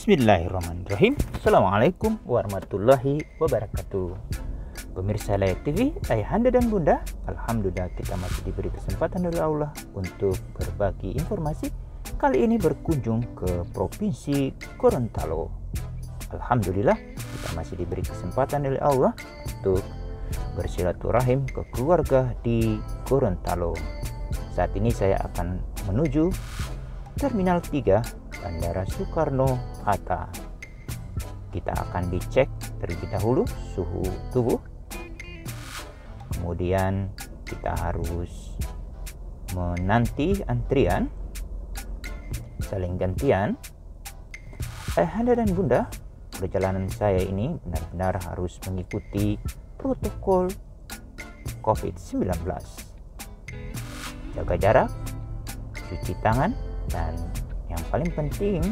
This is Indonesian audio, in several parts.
Bismillahirrahmanirrahim. Assalamualaikum warahmatullahi wabarakatuh. Pemirsa Layak TV, ayahanda dan bunda, alhamdulillah kita masih diberi kesempatan oleh Allah untuk berbagi informasi. Kali ini berkunjung ke Provinsi Gorontalo. Alhamdulillah kita masih diberi kesempatan oleh Allah untuk bersilaturahim ke keluarga di Gorontalo. Saat ini saya akan menuju Terminal 3 Bandara Soekarno-Hatta. Kita akan dicek terlebih dahulu suhu tubuh. Kemudian kita harus menanti antrian, saling gantian. Ayahanda dan bunda, perjalanan saya ini benar-benar harus mengikuti protokol COVID-19. Jaga jarak, cuci tangan, dan yang paling penting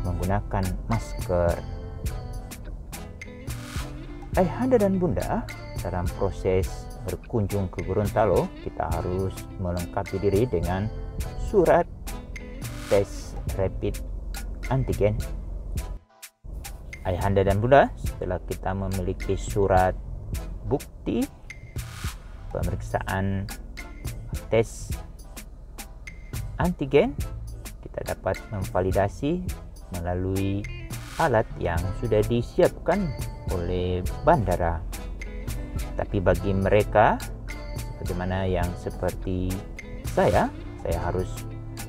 menggunakan masker. Ayahanda dan bunda, dalam proses berkunjung ke Gorontalo kita harus melengkapi diri dengan surat tes rapid antigen. Ayahanda dan bunda, setelah kita memiliki surat bukti pemeriksaan tes antigen, kita dapat memvalidasi melalui alat yang sudah disiapkan oleh bandara. Tapi bagi mereka bagaimana yang seperti saya harus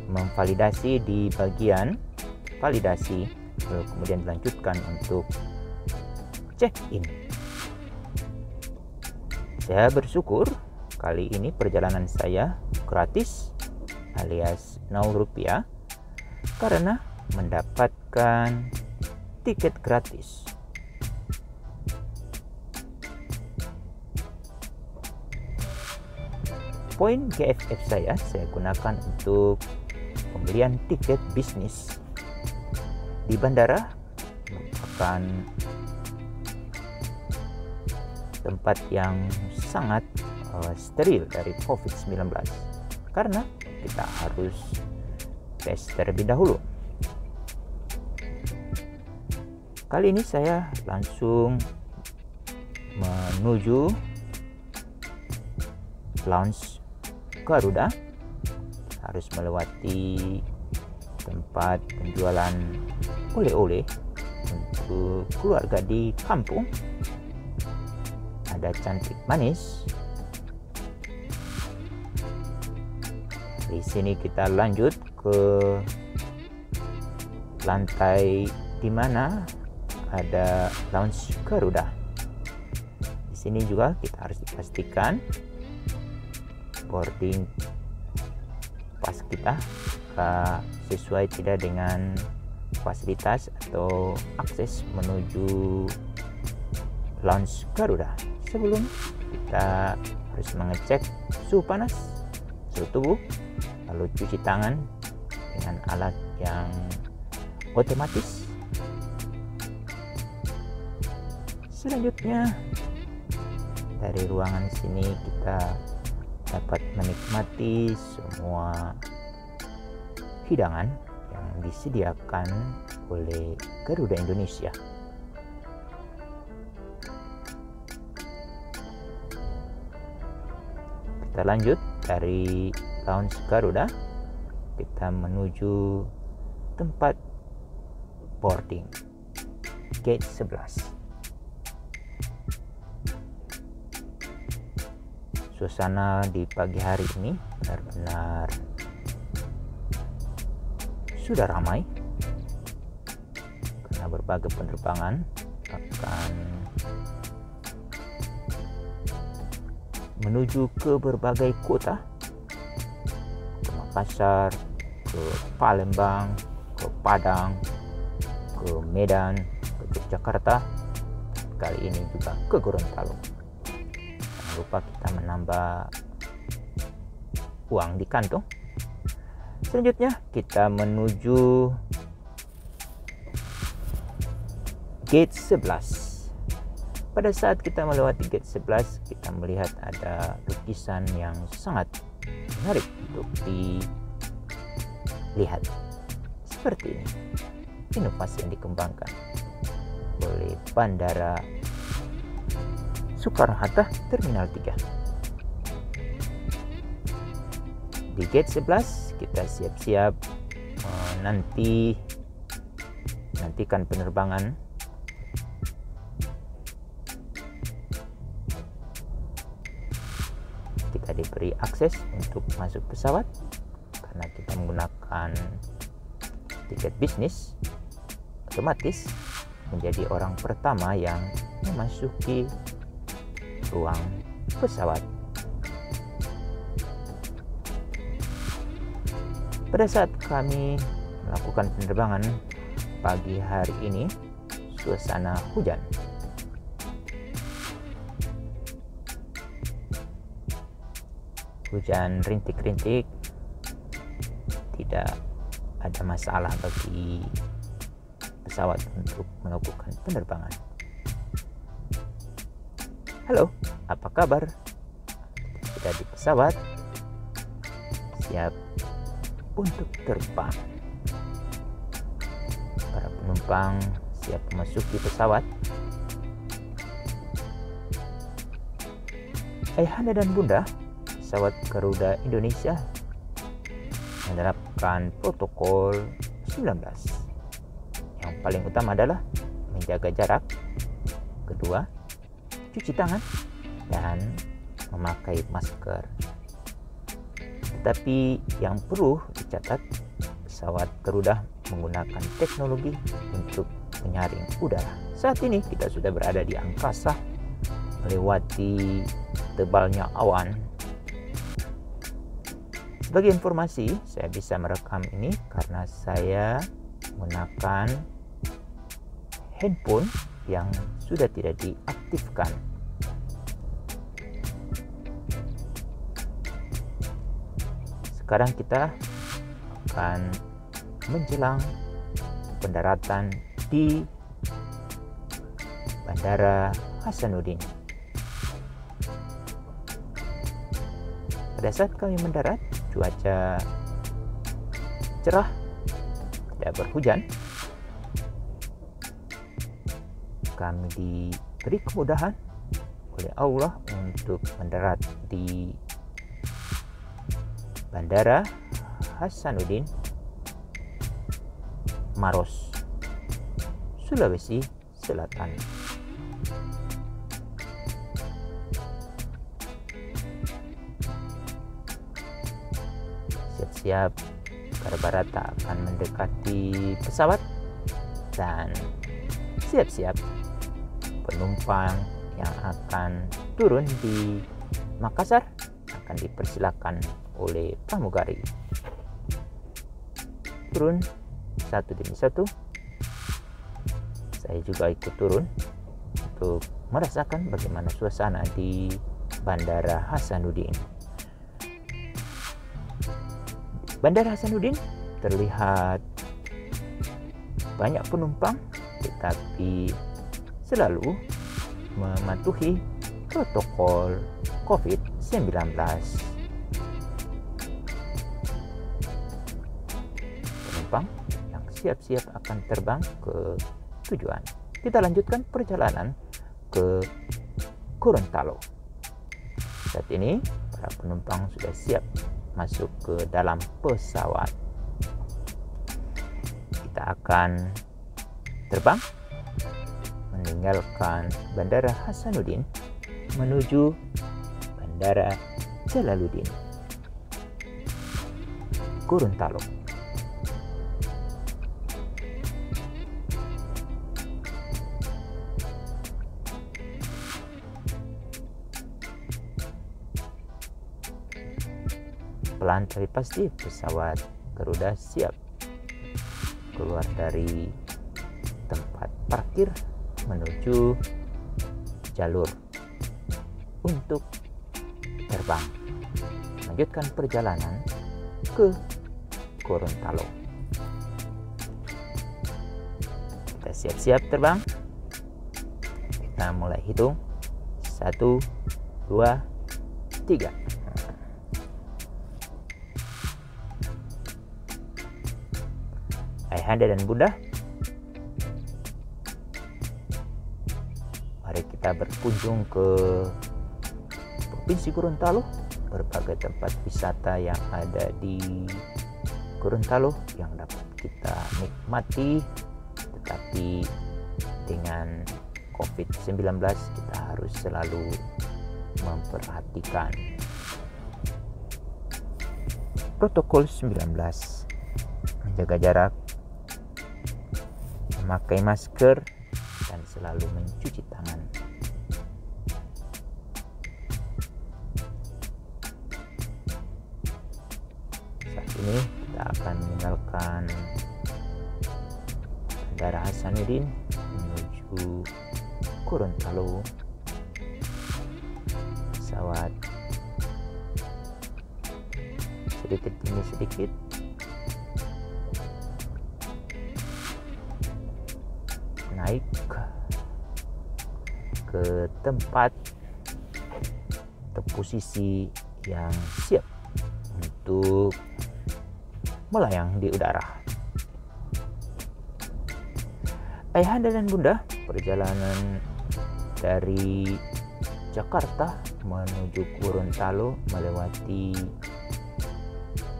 memvalidasi di bagian validasi, kemudian dilanjutkan untuk check-in. Saya bersyukur kali ini perjalanan saya gratis alias 0 rupiah karena mendapatkan tiket gratis. Poin GFF saya gunakan untuk pembelian tiket bisnis di bandara. Merupakan tempat yang sangat steril dari COVID-19 karena kita harus tes terlebih dahulu. Kali ini saya langsung menuju lounge Garuda, harus melewati tempat penjualan oleh-oleh untuk keluarga di kampung. Ada cantik manis. Di sini kita lanjut ke lantai di mana ada lounge Garuda. Di sini juga kita harus dipastikan boarding pass kita sesuai tidak dengan fasilitas atau akses menuju lounge Garuda. Sebelum kita harus mengecek suhu panas, suhu tubuh, lalu cuci tangan dengan alat yang otomatis. Selanjutnya dari ruangan sini kita dapat menikmati semua hidangan yang disediakan oleh Garuda Indonesia. Kita lanjut dari lounge Garuda, kita menuju tempat boarding gate 11. Suasana di pagi hari ini benar-benar sudah ramai karena berbagai penerbangan akan menuju ke berbagai kota, ke Makassar, ke Palembang, ke Padang, ke Medan, ke Yogyakarta, kali ini juga ke Gorontalo. Jangan lupa kita menambah uang di kantong. Selanjutnya kita menuju gate 11. Pada saat kita melewati gate 11, kita melihat ada lukisan yang sangat menarik untuk dilihat. Seperti ini. inovasi yang dikembangkan oleh Bandara Soekarno-Hatta Terminal 3. Di gate 11 kita siap-siap nantikan penerbangan. Kita diberi akses untuk masuk pesawat karena kita menggunakan tiket bisnis, otomatis menjadi orang pertama yang memasuki ruang pesawat. Pada saat kami melakukan penerbangan pagi hari ini, suasana hujan. Hujan rintik-rintik, tidak ada masalah bagi pesawat untuk melakukan penerbangan. Halo, apa kabar? Kita di pesawat, siap untuk terbang. Para penumpang siap memasuki pesawat. Ayahanda dan Bunda, pesawat Garuda Indonesia menerapkan protokol 19. Yang paling utama adalah menjaga jarak, kedua, cuci tangan, dan memakai masker. Tetapi yang perlu dicatat, pesawat Garuda menggunakan teknologi untuk menyaring udara. Saat ini kita sudah berada di angkasa, melewati tebalnya awan. Sebagai informasi, saya bisa merekam ini karena saya menggunakan handphone yang sudah tidak diaktifkan. Sekarang kita akan menjelang pendaratan di Bandara Hasanuddin. Pada saat kami mendarat, cuaca cerah, tidak berhujan. Kami diberi kemudahan oleh Allah untuk mendarat di Bandara Hasanuddin, Maros, Sulawesi Selatan. Siap-siap Barata akan mendekati pesawat dan siap-siap penumpang yang akan turun di Makassar akan dipersilakan oleh pramugari. Turun satu demi satu. Saya juga ikut turun untuk merasakan bagaimana suasana di Bandara Hasanuddin. Bandara Hasanuddin terlihat banyak penumpang, tetapi selalu mematuhi protokol COVID-19. Penumpang yang siap-siap akan terbang ke tujuan. Kita lanjutkan perjalanan ke Gorontalo. Saat ini para penumpang sudah siap masuk ke dalam pesawat. Kita akan terbang meninggalkan Bandara Hasanuddin menuju Bandara Jalaluddin, Gorontalo. Pelan tapi pasti pesawat Garuda siap keluar dari tempat parkir menuju jalur untuk terbang, melanjutkan perjalanan ke Gorontalo. Kita siap-siap terbang. Kita mulai hitung 1, 2, 3. Ayahanda dan Bunda, kita berkunjung ke Provinsi Gorontalo, berbagai tempat wisata yang ada di Gorontalo yang dapat kita nikmati, tetapi dengan COVID-19 kita harus selalu memperhatikan protokol 19, menjaga jarak, memakai masker, dan selalu mencuci tangan. Saat ini kita akan meninggalkan Bandara Hasanuddin menuju Gorontalo. Pesawat sedikit demi sedikit naik ke tempat atau posisi yang siap untuk melayang di udara. Ayahanda dan Bunda, perjalanan dari Jakarta menuju Gorontalo melewati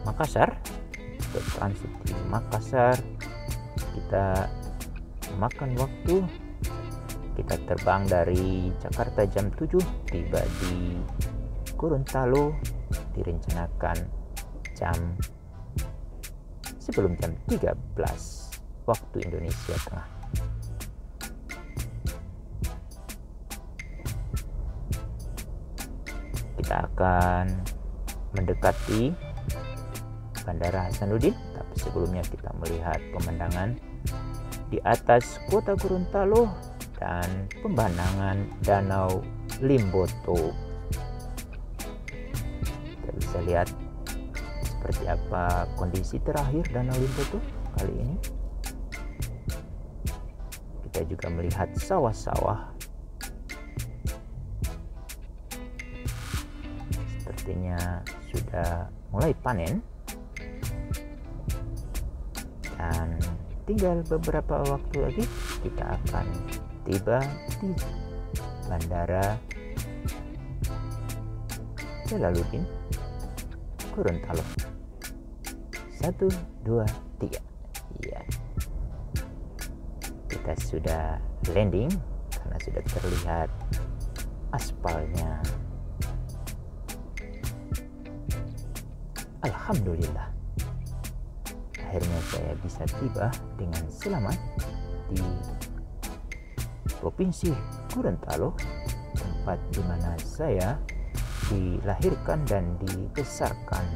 Makassar, transit di Makassar, kita memakan waktu. Kita terbang dari Jakarta jam 7, tiba di Gorontalo direncanakan sebelum jam 13 waktu Indonesia Tengah. Kita akan mendekati Bandara Hasanuddin, tapi sebelumnya kita melihat pemandangan di atas kota Gorontalo dan pemandangan Danau Limboto. Kita bisa lihat seperti apa kondisi terakhir Danau Limboto kali ini. Kita juga melihat sawah-sawah. Sepertinya sudah mulai panen. Dan tinggal beberapa waktu lagi kita akan tiba di Bandara Jalaluddin Gorontalo. 1, 2, 3. Ya. Kita sudah landing karena sudah terlihat aspalnya. Alhamdulillah. Akhirnya saya bisa tiba dengan selamat di Provinsi Gorontalo, tempat di mana saya dilahirkan dan dibesarkan.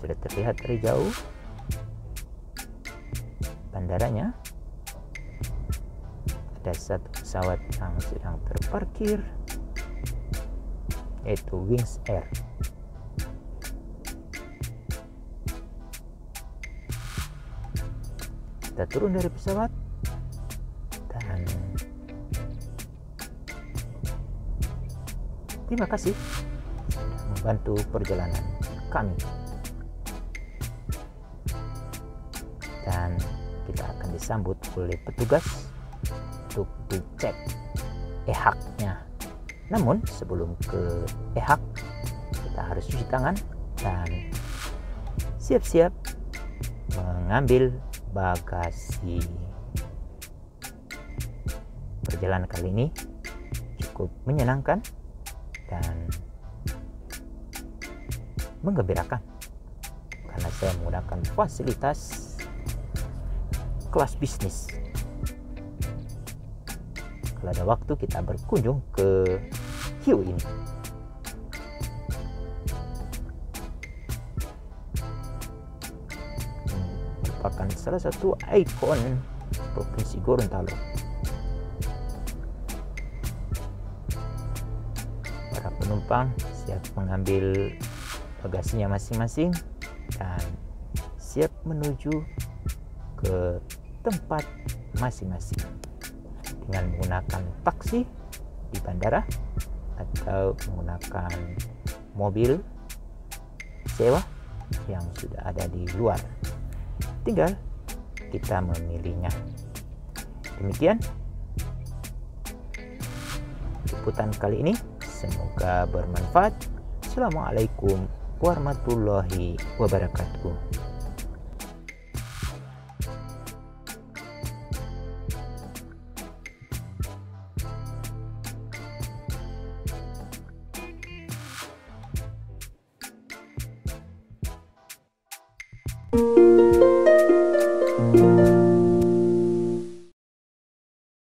Sudah terlihat dari jauh bandaranya. Ada satu pesawat yang sedang terparkir, yaitu Wings Air. Kita turun dari pesawat dan terima kasih sudah membantu perjalanan kami. Dan kita akan disambut oleh petugas untuk dicek EHAK-nya. Namun sebelum ke EHAK, kita harus cuci tangan dan siap-siap mengambil bagasi. Perjalanan kali ini cukup menyenangkan dan menggembirakan karena saya menggunakan fasilitas kelas bisnis. Kalau ada waktu kita berkunjung ke hiu ini. Merupakan salah satu ikon Provinsi Gorontalo. Para penumpang siap mengambil bagasinya masing-masing dan siap menuju ke tempat masing-masing dengan menggunakan taksi di bandara atau menggunakan mobil sewa yang sudah ada di luar. Tinggal kita memilihnya. Demikian liputan kali ini, semoga bermanfaat. Assalamualaikum warahmatullahi wabarakatuh.